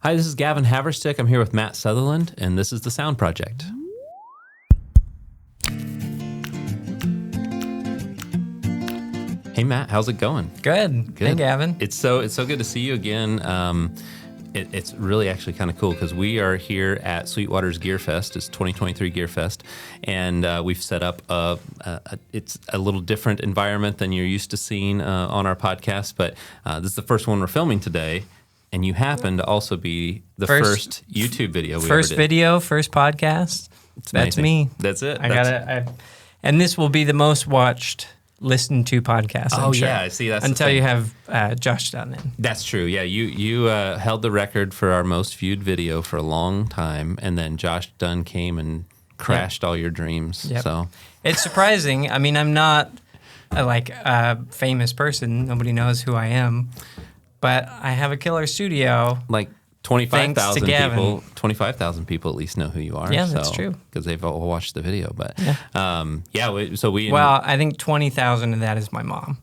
Hi, this is Gavin Haverstick. I'm here with Matt Sutherland, and this is the S.O.U.N.D Project. Hey, Matt, how's it going? Good. Hey, Gavin. It's so good to see you again. It's really actually kind of cool because we are here at Sweetwater's Gear Fest. It's 2023 Gear Fest, and we've set up it's a little different environment than you're used to seeing on our podcast, but this is the first one we're filming today. And you happen to also be the first YouTube video we ever did. First video, first podcast. That's me. That's it. And this will be the most watched, listened to podcast. I'm sure. Yeah, I see. That's until you have Josh Dunn in. That's true. Yeah, you held the record for our most viewed video for a long time, and then Josh Dunn came and crashed all your dreams. Yep. So it's surprising. I mean, I'm not a famous person. Nobody knows who I am. But I have a killer studio. Like 25,000 people. 25,000 people at least know who you are. Yeah, that's true. Because they've all watched the video. But Well, I think 20,000 of that is my mom.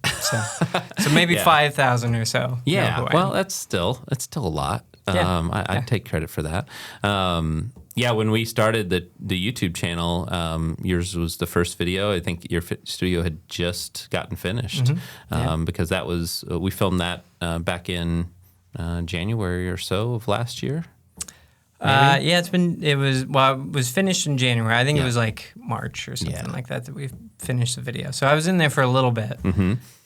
So maybe 5,000 or so. Yeah. Well, that's still a lot. I'd take credit for that. When we started the YouTube channel, yours was the first video. I think your studio had just gotten finished because that was we filmed that back in January or so of last year. It was finished in January. I think it was like March or something like that we finished the video. So I was in there for a little bit,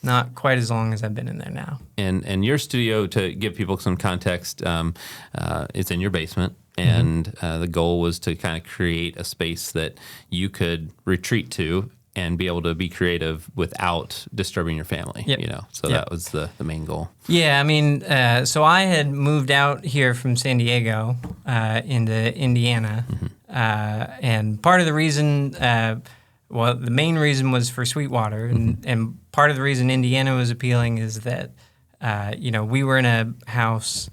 not quite as long as I've been in there now. And your studio, to give people some context, it's in your basement. And the goal was to kind of create a space that you could retreat to and be able to be creative without disturbing your family. Yep. So that was the main goal. Yeah, I mean, so I had moved out here from San Diego into Indiana, and part of the reason, the main reason was for Sweetwater, and part of the reason Indiana was appealing is that, we were in a house.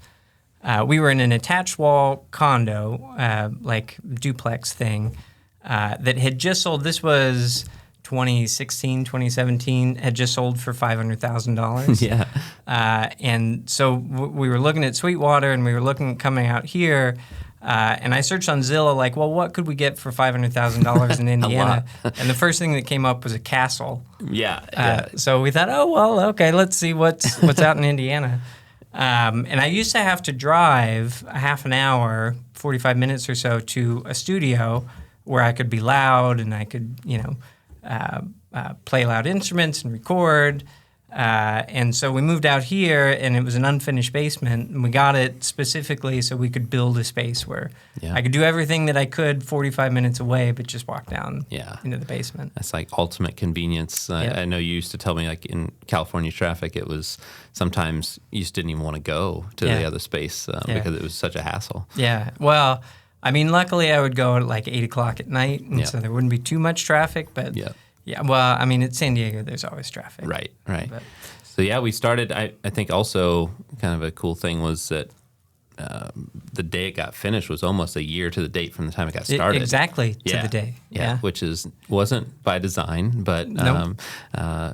We were in an attached wall condo, like duplex thing, that had just sold. This was 2016, 2017, had just sold for $500,000. Yeah. And so we were looking at Sweetwater, and we were looking at coming out here. And I searched on Zillow, what could we get for $500,000 in Indiana? And the first thing that came up was a castle. Yeah. So we thought, okay, let's see what's out in Indiana. And I used to have to drive a half an hour, 45 minutes or so, to a studio where I could be loud and I could, play loud instruments and record. And so we moved out here, and it was an unfinished basement, and we got it specifically so we could build a space where I could do everything that I could 45 minutes away, but just walk down into the basement. That's like ultimate convenience. I know you used to tell me, in California traffic, it was sometimes you just didn't even want to go to the other space because it was such a hassle. Yeah. Well, I mean, luckily I would go at 8 o'clock at night, and so there wouldn't be too much traffic, but... Yeah, well, I mean, at San Diego, there's always traffic. Right. So, we started, I think also kind of a cool thing was that the day it got finished was almost a year to the date from the time it got started. Exactly, to the day. Yeah. Which wasn't by design, but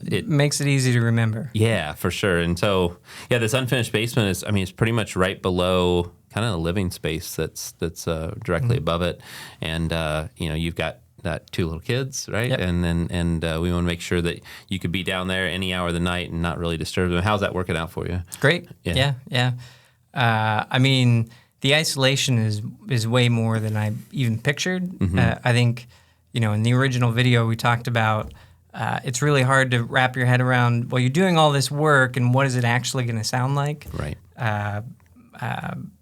it makes it easy to remember. Yeah, for sure. And so, this unfinished basement is, it's pretty much right below kind of the living space that's directly above it. And, you've got two little kids, right? Yep. And we want to make sure that you could be down there any hour of the night and not really disturb them. How's that working out for you? Great. Yeah. I mean, the isolation is way more than I even pictured. I think, in the original video we talked about, it's really hard to wrap your head around, well, you're doing all this work, and what is it actually going to sound like? Right.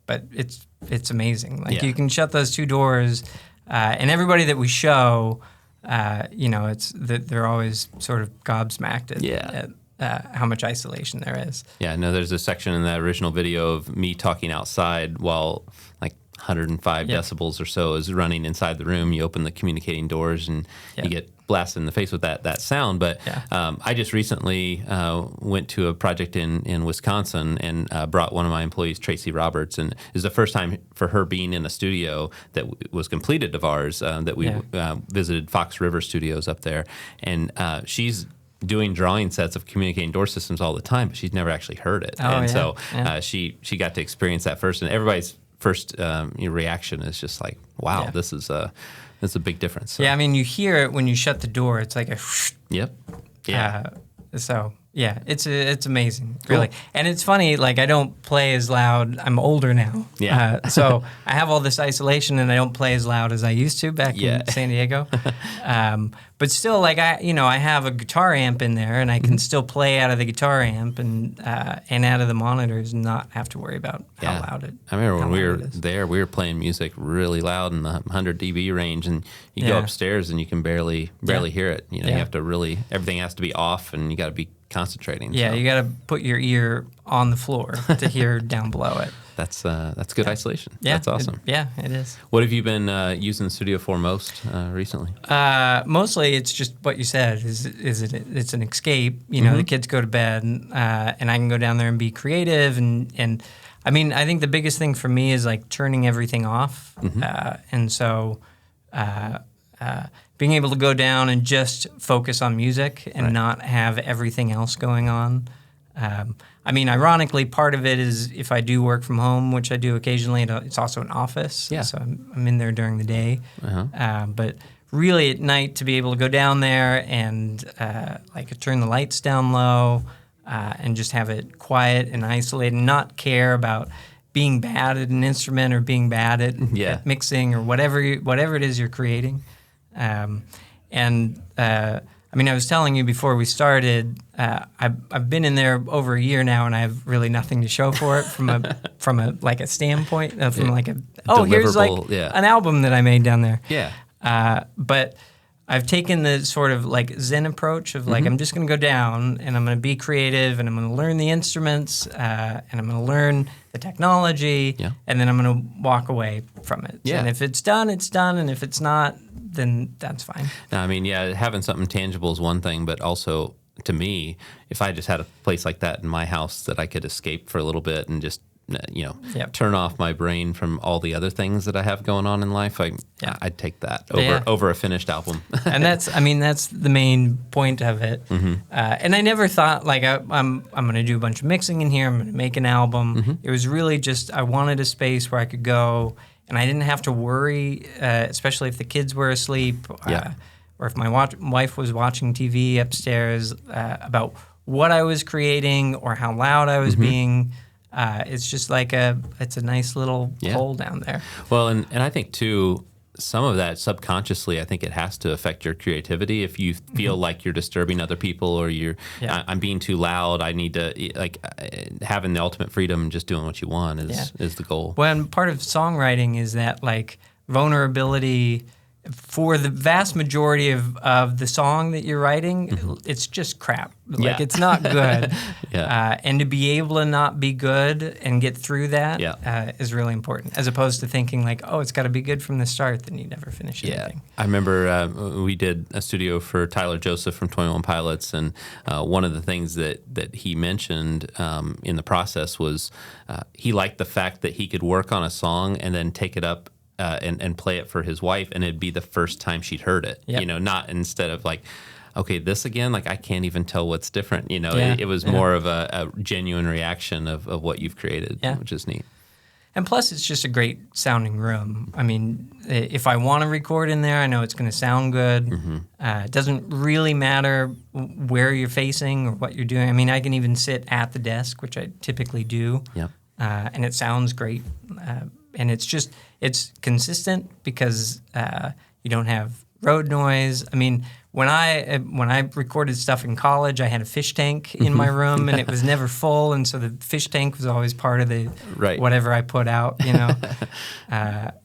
But it's amazing. You can shut those two doors. And everybody that we show, it's that they're always sort of gobsmacked at how much isolation there is. Yeah, no, there's a section in that original video of me talking outside while 105 decibels or so is running inside the room. You open the communicating doors and you get blasted in the face with that sound. But I just recently went to a project in Wisconsin and brought one of my employees, Tracy Roberts, and it was the first time for her being in a studio that was completed of ours that we visited Fox River Studios up there. And she's doing drawing sets of communicating door systems all the time, but she's never actually heard it. So she got to experience that first, and everybody's first your reaction is just like, wow, this is a big difference. So. Yeah, I mean, you hear it when you shut the door. It's like a whoosh. Yep. Yeah. So yeah, it's amazing, really. Cool. And it's funny, like I don't play as loud. I'm older now. Yeah. So I have all this isolation, and I don't play as loud as I used to back in San Diego. But still, like I have a guitar amp in there, and I can still play out of the guitar amp and out of the monitors, and not have to worry about how loud it. I remember when we were there, we were playing music really loud in the 100 dB range, and you go upstairs and you can barely hear it. You have to really, everything has to be off, and you got to be concentrating. Yeah, so. you got to put your ear on the floor to hear down below it. That's good isolation. Yeah, that's awesome. It is. What have you been using the studio for most recently? Mostly, it's just what you said. It's an escape. The kids go to bed, and I can go down there and be creative. And I mean, I think the biggest thing for me is like turning everything off. And so being able to go down and just focus on music and not have everything else going on. I mean, ironically, part of it is if I do work from home, which I do occasionally, it's also an office. Yeah. So I'm in there during the day. But really at night to be able to go down there and like turn the lights down low and just have it quiet and isolated and not care about being bad at an instrument or being bad at mixing or whatever it is you're creating. I mean, I was telling you before we started, I've been in there over a year now, and I have really nothing to show for it from a like a standpoint from like here's like an album that I made down there. Yeah. But I've taken the sort of like Zen approach of like I'm just going to go down and I'm going to be creative and I'm going to learn the instruments and I'm going to learn the technology and then I'm going to walk away from it. Yeah. And if it's done, it's done, and if it's not, then that's fine. No, I mean, having something tangible is one thing, but also to me, if I just had a place like that in my house that I could escape for a little bit and just turn off my brain from all the other things that I have going on in life, I'd take that over a finished album. And that's the main point of it. And I never thought like I'm going to do a bunch of mixing in here. I'm going to make an album. It was really just I wanted a space where I could go and I didn't have to worry, especially if the kids were asleep or if my wife was watching TV upstairs about what I was creating or how loud I was being. It's just like it's a nice little hole down there. Well, and I think too, some of that subconsciously, I think it has to affect your creativity. If you feel like you're disturbing other people or I'm being too loud, I need to like having the ultimate freedom and just doing what you want is the goal. Well, and part of songwriting is that like vulnerability. For the vast majority of the song that you're writing, it's just crap. Like it's not good. And to be able to not be good and get through that is really important, as opposed to thinking like, oh, it's got to be good from the start, then you never finish anything. I remember we did a studio for Tyler Joseph from 21 Pilots, and one of the things that he mentioned in the process was he liked the fact that he could work on a song and then take it up and play it for his wife, and it'd be the first time she'd heard it. Not instead of like, okay, this again, like I can't even tell what's different. It was more of a genuine reaction of what you've created, which is neat. And plus, it's just a great sounding room. I mean, if I want to record in there, I know it's going to sound good. It doesn't really matter where you're facing or what you're doing. I mean, I can even sit at the desk, which I typically do, and it sounds great. And it's consistent because you don't have road noise. I mean, when I recorded stuff in college, I had a fish tank in my room, and it was never full, and so the fish tank was always part of the whatever I put out,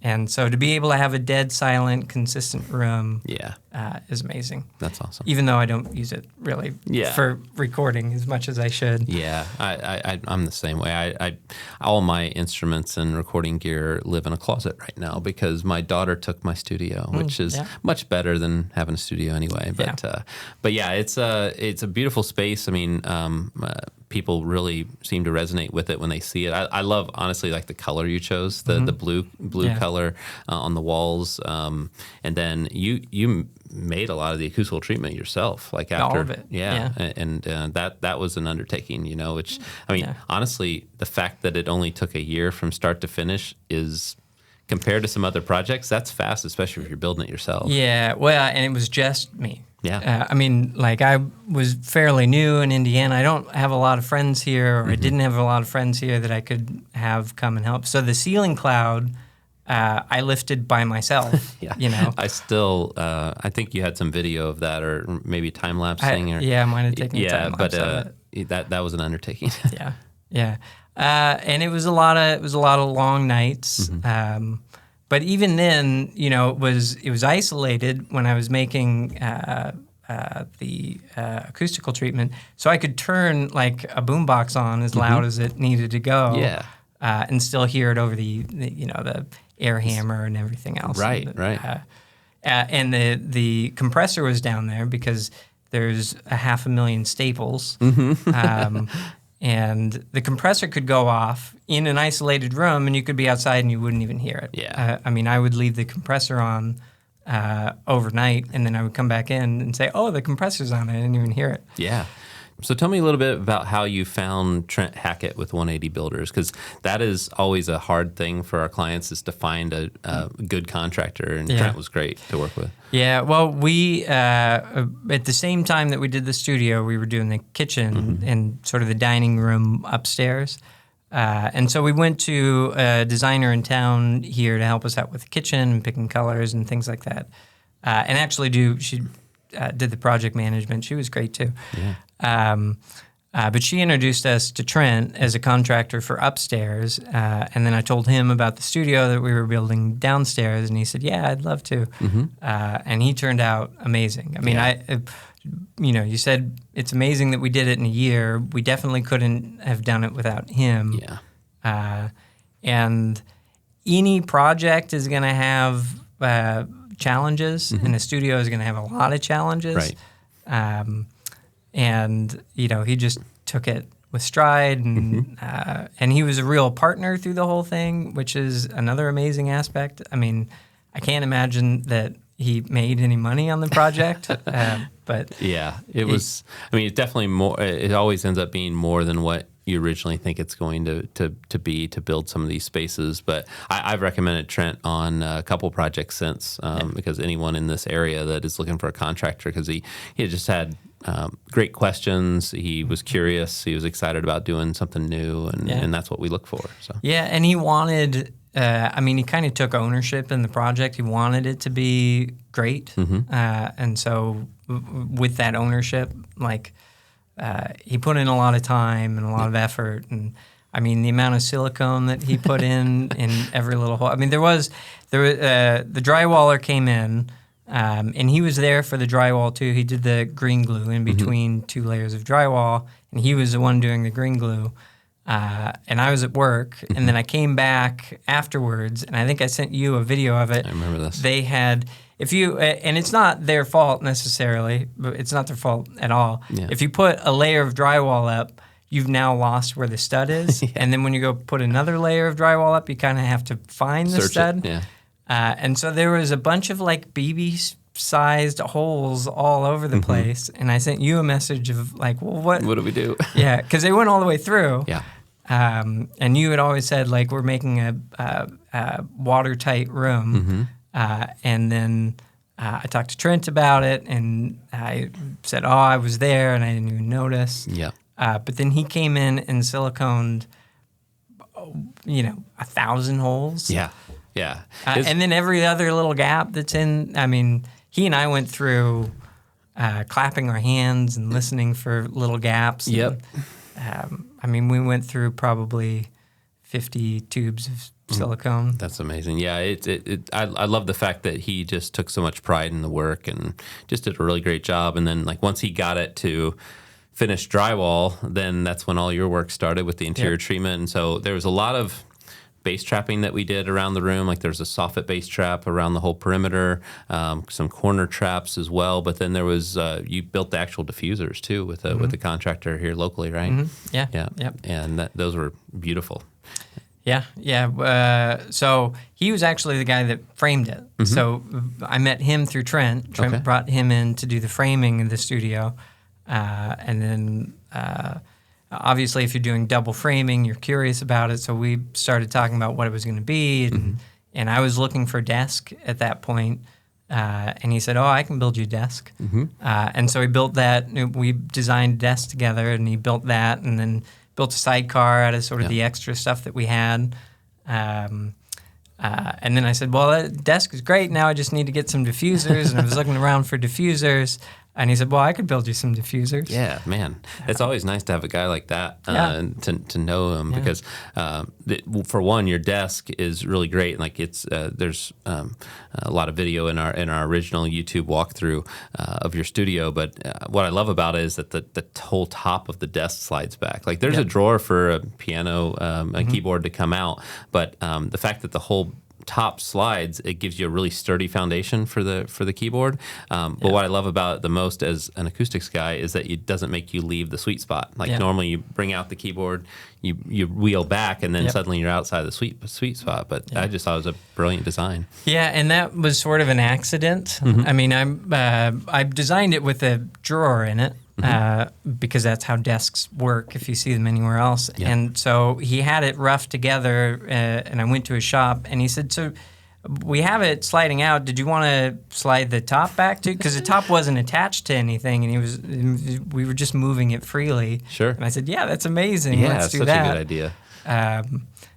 and so to be able to have a dead silent, consistent room, is amazing. That's awesome. Even though I don't use it really for recording as much as I should. Yeah, I'm the same way. I all my instruments and recording gear live in a closet right now because my daughter took my studio, which is much better than having a studio anyway. But yeah, it's a beautiful space. I mean, people really seem to resonate with it when they see it. I love, honestly, like the color you chose, the blue color on the walls, and then you made a lot of the acoustical treatment yourself, like after all of it. And that was an undertaking, which, I mean, honestly, the fact that it only took a year from start to finish is, compared to some other projects, that's fast, especially if you're building it yourself. Yeah, well, and it was just me. Yeah. I mean, like, I was fairly new in Indiana. I don't have a lot of friends here, or I didn't have a lot of friends here that I could have come and help. So the ceiling cloud, I lifted by myself. I still, I think you had some video of that, or maybe time lapsing. I might have taken a time lapse of it. That was an undertaking. Yeah. And it was a lot of long nights. But even then, it was isolated when I was making the acoustical treatment, so I could turn like a boombox on as loud as it needed to go, and still hear it over the air hammer and everything else. Right. And the compressor was down there because there's 500,000 staples. And the compressor could go off in an isolated room, and you could be outside and you wouldn't even hear it. I mean, I would leave the compressor on overnight, and then I would come back in and say, "Oh, the compressor's on." I didn't even hear it. Yeah. So tell me a little bit about how you found Trent Hackett with 180 Builders, because that is always a hard thing for our clients, is to find a good contractor, and Trent was great to work with. Yeah, well, we, at the same time that we did the studio, we were doing the kitchen and sort of the dining room upstairs. And so we went to a designer in town here to help us out with the kitchen and picking colors and things like that. And actually she did the project management. She was great too. But she introduced us to Trent as a contractor for upstairs, and then I told him about the studio that we were building downstairs, and he said, "Yeah, I'd love to." And he turned out amazing. I mean, you said it's amazing that we did it in a year. We definitely couldn't have done it without him. And any project is going to have challenges, and a studio is going to have a lot of challenges. And he just took it with stride, and he was a real partner through the whole thing, which is another amazing aspect. I mean, I can't imagine that he made any money on the project, but it was. I mean, it's definitely more. It always ends up being more than what you originally think it's going to be to build some of these spaces. But I've recommended Trent on a couple projects since, because anyone in this area that is looking for a contractor, because he just had great questions. He was curious. He was excited about doing something new, and that's what we look for. So and he wanted. He kind of took ownership in the project. He wanted it to be great, and so with that ownership, he put in a lot of time and a lot of effort, and I mean the amount of silicone that he put in every little hole. I mean, the drywaller came in. And he was there for the drywall too. He did the green glue in between two layers of drywall, and he was the one doing the green glue. And I was at work, and then I came back afterwards, and I think I sent you a video of it. I remember this. They had, and it's not their fault necessarily, but it's not their fault at all. If you put a layer of drywall up, you've now lost where the stud is, and then when you go put another layer of drywall up, you kind of have to find the stud. And so there was a bunch of BB-sized holes all over the place, and I sent you a message of what do we do? Because they went all the way through. And you had always said we're making a watertight room, and then I talked to Trent about it, and I said, I was there, and I didn't even notice. But then he came in and siliconed, 1,000 holes. And then every other little gap that's in, I mean, he and I went through clapping our hands and listening for little gaps. And, we went through probably 50 tubes of silicone. That's amazing. I love the fact that he just took so much pride in the work and just did a really great job. And then once he got it to finished drywall, then that's when all your work started with the interior treatment. And so there was a lot of bass trapping that we did around the room. Like there's a soffit bass trap around the whole perimeter, some corner traps as well. But then there was you built the actual diffusers too with the contractor here locally, right? Mm-hmm. Yeah. Yeah. Yep. And those were beautiful. Yeah. So he was actually the guy that framed it. Mm-hmm. So I met him through Trent. Trent brought him in to do the framing of the studio. And then obviously if you're doing double framing, you're curious about it. So we started talking about what it was going to be. And I was looking for a desk at that point. And he said, "Oh, I can build you a desk." And so he built that. We designed a desk together, and he built that, and then built a sidecar out of sort of the extra stuff that we had. And then I said, "Well, that desk is great. Now I just need to get some diffusers." And I was looking around for diffusers. And he said, "Well, I could build you some diffusers." Yeah, man. It's always nice to have a guy like that to know him because, for one, your desk is really great. Like it's there's a lot of video in our original YouTube walkthrough of your studio. But what I love about it is that the whole top of the desk slides back. Like there's a drawer for a piano, a keyboard to come out, but the fact that the whole top slides, it gives you a really sturdy foundation for the keyboard. But what I love about it the most as an acoustics guy is that it doesn't make you leave the sweet spot. Like normally you bring out the keyboard, you wheel back, and then suddenly you're outside the sweet spot. But I just thought it was a brilliant design. Yeah, and that was sort of an accident. I mean, I designed it with a drawer in it. Because that's how desks work if you see them anywhere else. Yeah. And so he had it rough together, and I went to his shop, and he said, "So we have it sliding out. Did you want to slide the top back too?" Because the top wasn't attached to anything, and we were just moving it freely. Sure. And I said, "Yeah, that's amazing. Yeah, let's do such that." a good idea.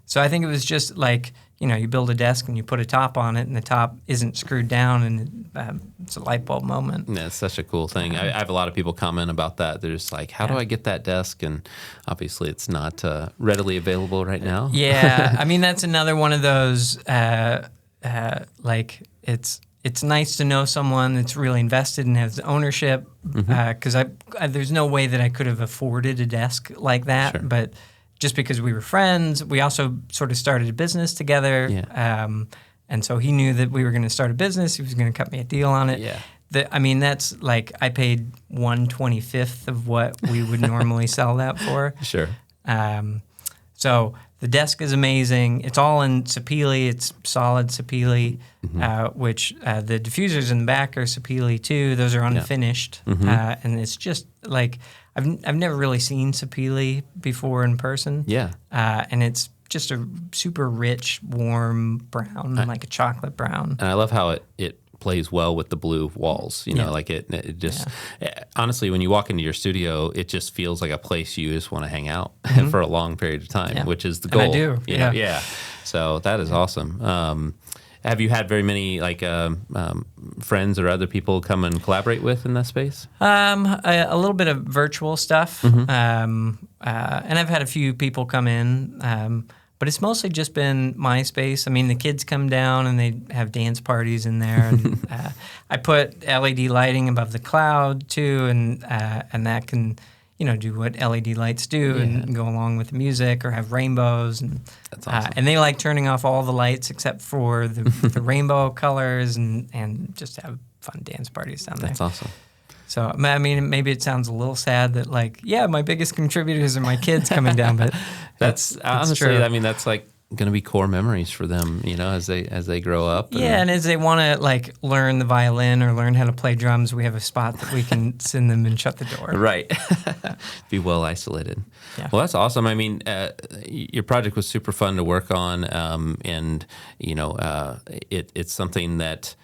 So I think it was just like, you build a desk and you put a top on it, and the top isn't screwed down, and it's a light bulb moment. Yeah, it's such a cool thing. I have a lot of people comment about that. They're just like, how do I get that desk? And obviously it's not readily available right now. Yeah, I mean, that's another one of those, like, it's nice to know someone that's really invested and has ownership, because there's no way that I could have afforded a desk like that, Sure. But just because we were friends, we also sort of started a business together. Yeah. And so he knew that we were going to start a business. He was going to cut me a deal on it. Yeah. I mean, that's like I paid 1/25 of what we would normally sell that for. Sure. So the desk is amazing. It's all in Sapele. It's solid Sapele, which the diffusers in the back are Sapele too. Those are unfinished. And it's just like I've never really seen Sapele before in person. Yeah. And it's just a super rich, warm brown, like a chocolate brown. And I love how it plays well with the blue walls. You know, like it just honestly, when you walk into your studio, it just feels like a place you just want to hang out for a long period of time, which is the goal. And I do. You know? Yeah. So that is awesome. Have you had very many friends or other people come and collaborate with in that space? A little bit of virtual stuff, and I've had a few people come in, but it's mostly just been my space. I mean, the kids come down and they have dance parties in there, and I put LED lighting above the cloud too, and that can do what LED lights do and go along with the music or have rainbows. And that's awesome. And they like turning off all the lights except for the rainbow colors and just have fun dance parties down there. That's awesome. So, I mean, maybe it sounds a little sad that my biggest contributors are my kids coming down, but that's honestly, true. I mean, that's like going to be core memories for them, as they grow up. Yeah, and as they want to learn the violin or learn how to play drums, we have a spot that we can send them and shut the door. Right. Be well isolated. Yeah. Well, that's awesome. I mean, your project was super fun to work on, and it's something that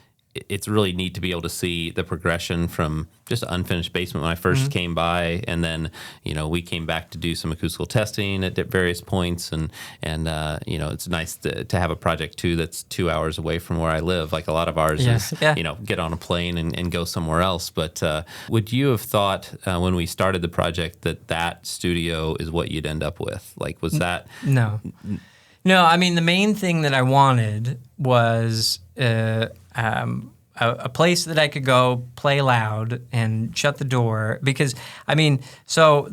it's really neat to be able to see the progression from just an unfinished basement when I first came by, and then we came back to do some acoustical testing at various points, and it's nice to have a project too that's 2 hours away from where I live. Like a lot of ours is get on a plane and go somewhere else. But would you have thought when we started the project that studio is what you'd end up with? Like, was that no? I mean, the main thing that I wanted was a place that I could go play loud and shut the door, because I mean, so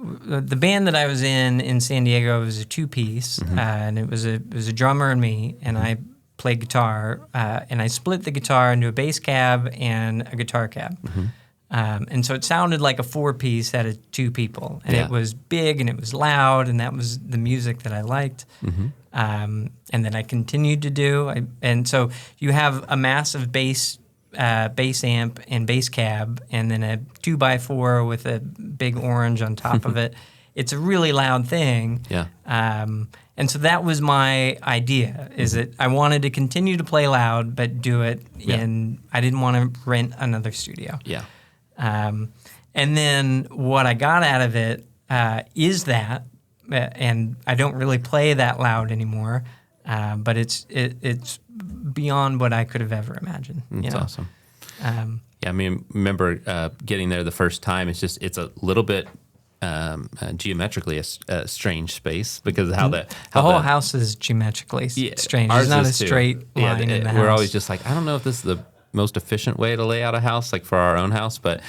the band that I was in San Diego was a two-piece, and it was a drummer and me, and I played guitar, and I split the guitar into a bass cab and a guitar cab. And so it sounded like a four-piece out of two people, and it was big and it was loud, and that was the music that I liked. And then I continued to do, and so you have a massive bass amp and bass cab, and then a 2x4 with a big orange on top of it. It's a really loud thing. And so that was my idea, is that I wanted to continue to play loud, but do it I didn't want to rent another studio. And then what I got out of it is that, and I don't really play that loud anymore, but it's beyond what I could have ever imagined. That's awesome. I mean, remember getting there the first time. It's a little bit geometrically a strange space because of how the whole house is geometrically strange. There's not a straight line in the house. We're always just like, I don't know if this is the most efficient way to lay out a house, like for our own house, but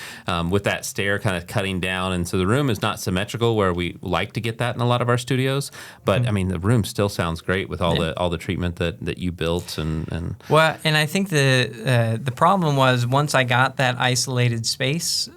with that stair kind of cutting down, and so the room is not symmetrical where we like to get that in a lot of our studios. But I mean, the room still sounds great with all the treatment that you built and. Well, and I think the problem was once I got that isolated space,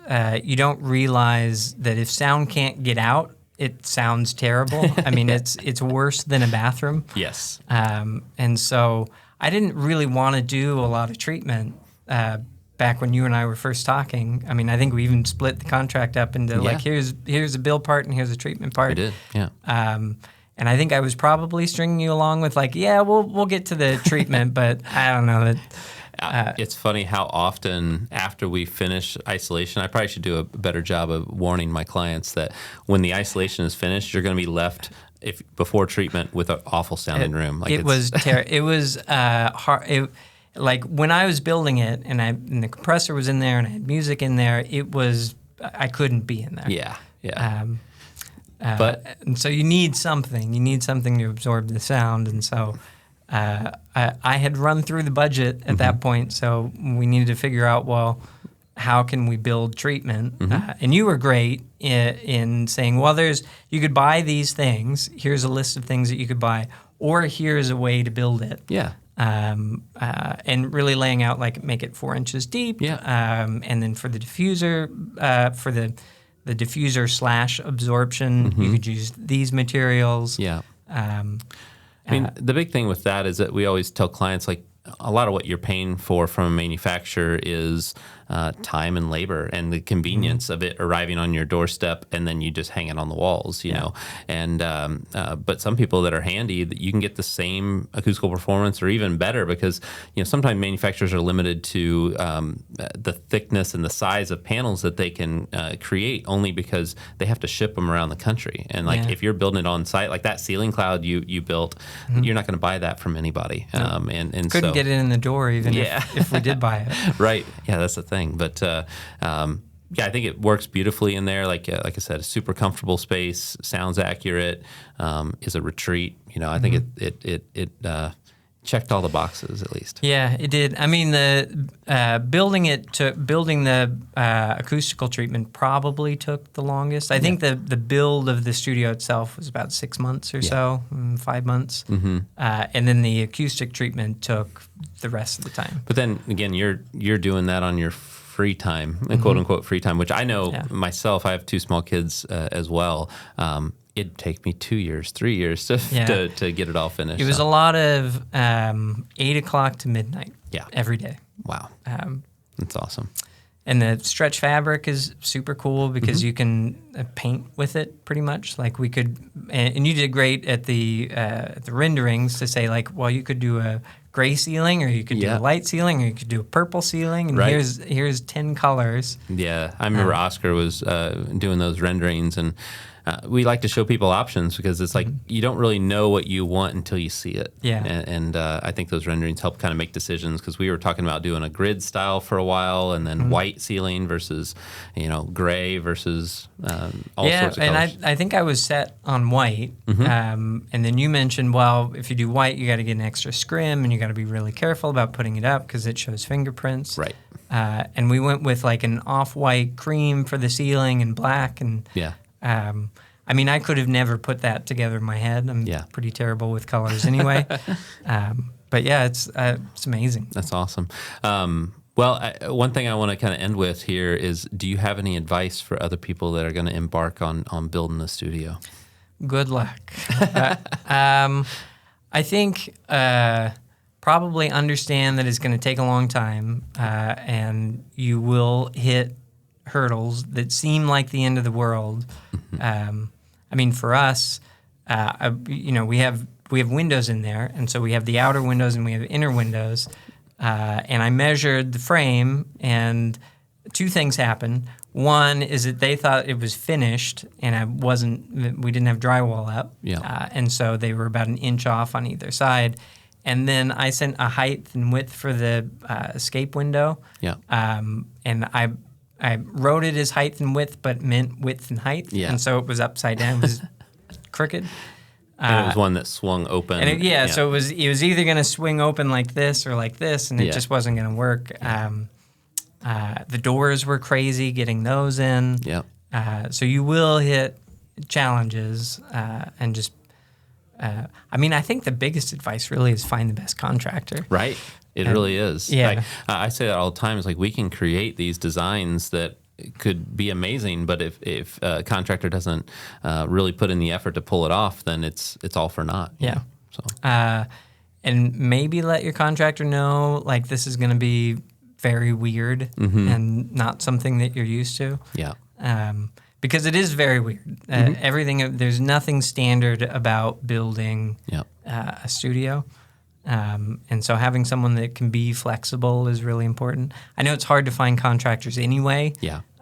you don't realize that if sound can't get out, it sounds terrible. I mean, it's worse than a bathroom. Yes. And so I didn't really want to do a lot of treatment back when you and I were first talking. I mean, I think we even split the contract up into like, here's a bill part and here's a treatment part. We did, yeah. And I think I was probably stringing you along with like, we'll get to the treatment, but I don't know that. It's funny how often after we finish isolation, I probably should do a better job of warning my clients that when the isolation is finished, you're going to be left before treatment with an awful sounding room. Like it was hard. Like when I was building it, and the compressor was in there, and I had music in there. I couldn't be in there. Yeah. And so you need something. You need something to absorb the sound, and so I had run through the budget at that point. So we needed to figure out, well, how can we build treatment? And you were great in saying, well, you could buy these things. Here's a list of things that you could buy, or here's a way to build it. And really laying out, like, make it 4 inches deep. And then for the diffuser, for the diffuser / absorption, you could use these materials. I mean, the big thing with that is that we always tell clients, like, a lot of what you're paying for from a manufacturer is time and labor and the convenience of it arriving on your doorstep, and then you just hang it on the walls, you know. And but some people that are handy, you can get the same acoustical performance or even better because, you know, sometimes manufacturers are limited to the thickness and the size of panels that they can create only because they have to ship them around the country. And like if you're building it on site, like that ceiling cloud you built, you're not going to buy that from anybody. And couldn't get it in the door even if we did buy it. Right. Yeah, that's the thing. But I think it works beautifully in there. Like I said, a super comfortable space, sounds accurate, is a retreat. You know, I think it checked all the boxes at least. Yeah, it did. I mean, building the acoustical treatment probably took the longest. I think the build of the studio itself was about 6 months or so, 5 months, and then the acoustic treatment took the rest of the time. But then again, you're doing that on your free time, quote unquote free time, which I know myself. I have 2 small kids as well. It'd take me 2 years, 3 years to get it all finished. It was a lot of 8 o'clock to midnight every day. Wow. That's awesome. And the stretch fabric is super cool because you can paint with it pretty much. Like we could, and you did great at the renderings to say like, well, you could do a gray ceiling, or you could do a light ceiling, or you could do a purple ceiling, and here's 10 colors. Yeah, I remember Oscar was doing those renderings, and we like to show people options because it's like you don't really know what you want until you see it. Yeah. And I think those renderings help kind of make decisions because we were talking about doing a grid style for a while and then white ceiling versus, you know, gray versus all sorts of colors. Yeah, and I think I was set on white. And then you mentioned, well, if you do white, you got to get an extra scrim and you got to be really careful about putting it up because it shows fingerprints. Right. And we went with like an off-white cream for the ceiling and black, and I mean, I could have never put that together in my head. I'm pretty terrible with colors anyway. But yeah, it's amazing. That's awesome. Well, one thing I want to kind of end with here is, do you have any advice for other people that are going to embark on building a studio? Good luck. I think probably understand that it's going to take a long time, and you will hit hurdles that seem like the end of the world. I mean, for us, we have windows in there, and so we have the outer windows and we have inner windows. And I measured the frame, and two things happened. One is that they thought it was finished, and we didn't have drywall up. And so they were about an inch off on either side. And then I sent a height and width for the escape window. And I wrote it as height and width, but meant width and height. And so it was upside down. It was crooked. And it was one that swung open. And so it was either going to swing open like this or like this, and it just wasn't going to work. The doors were crazy getting those in. So you will hit challenges, and just, I think the biggest advice really is find the best contractor. Right. It really is. Like, I say that all the time. It's like, we can create these designs that could be amazing, but if a contractor doesn't really put in the effort to pull it off, then it's all for naught. So and maybe let your contractor know, like, this is going to be very weird and not something that you're used to. Because it is very weird. Everything, there's nothing standard about building a studio. And so having someone that can be flexible is really important. I know it's hard to find contractors anyway.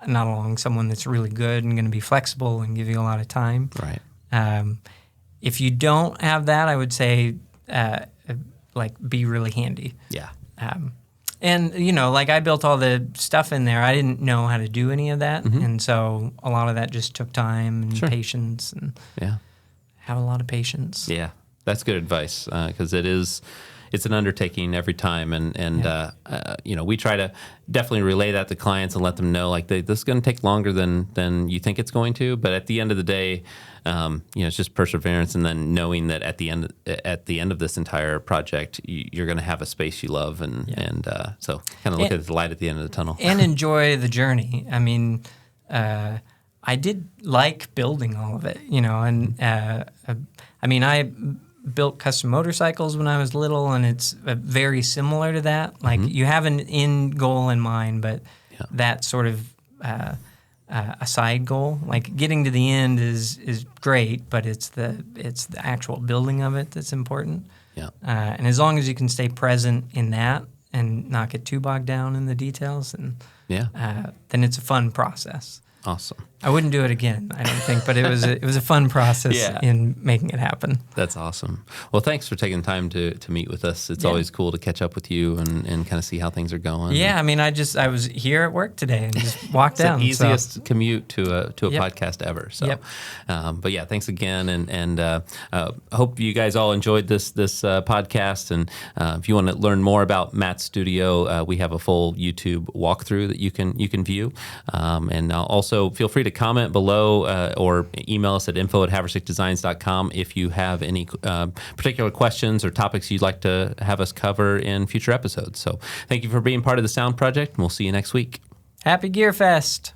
Not along someone that's really good and going to be flexible and give you a lot of time. If you don't have that, I would say, be really handy. And, like, I built all the stuff in there. I didn't know how to do any of that. And so a lot of that just took time and patience. And have a lot of patience. That's good advice, because it's an undertaking every time, and we try to definitely relay that to clients and let them know, like, this is going to take longer than you think it's going to, but at the end of the day, it's just perseverance, and then knowing that at the end of this entire project, you're going to have a space you love, and so kind of look at the light at the end of the tunnel and enjoy the journey. I mean, I did like building all of it, and I built custom motorcycles when I was little, and it's very similar to that. Like, you have an end goal in mind, but that sort of a side goal. Like, getting to the end is great, but it's the actual building of it that's important. And as long as you can stay present in that and not get too bogged down in the details, and then it's a fun process. Awesome. I wouldn't do it again, I don't think, but it was a fun process in making it happen. That's awesome. Well, thanks for taking the time to meet with us. It's always cool to catch up with you and kind of see how things are going. I was here at work today and just walked down. It's the easiest commute to a podcast ever. So, but yeah, thanks again, and hope you guys all enjoyed this podcast. And if you want to learn more about Matt's studio, we have a full YouTube walkthrough that you can view, and also feel free to comment below or email us at info@haversickdesigns.com if you have any particular questions or topics you'd like to have us cover in future episodes. So thank you for being part of the S.O.U.N.D Project, and we'll see you next week. Happy Gear Fest!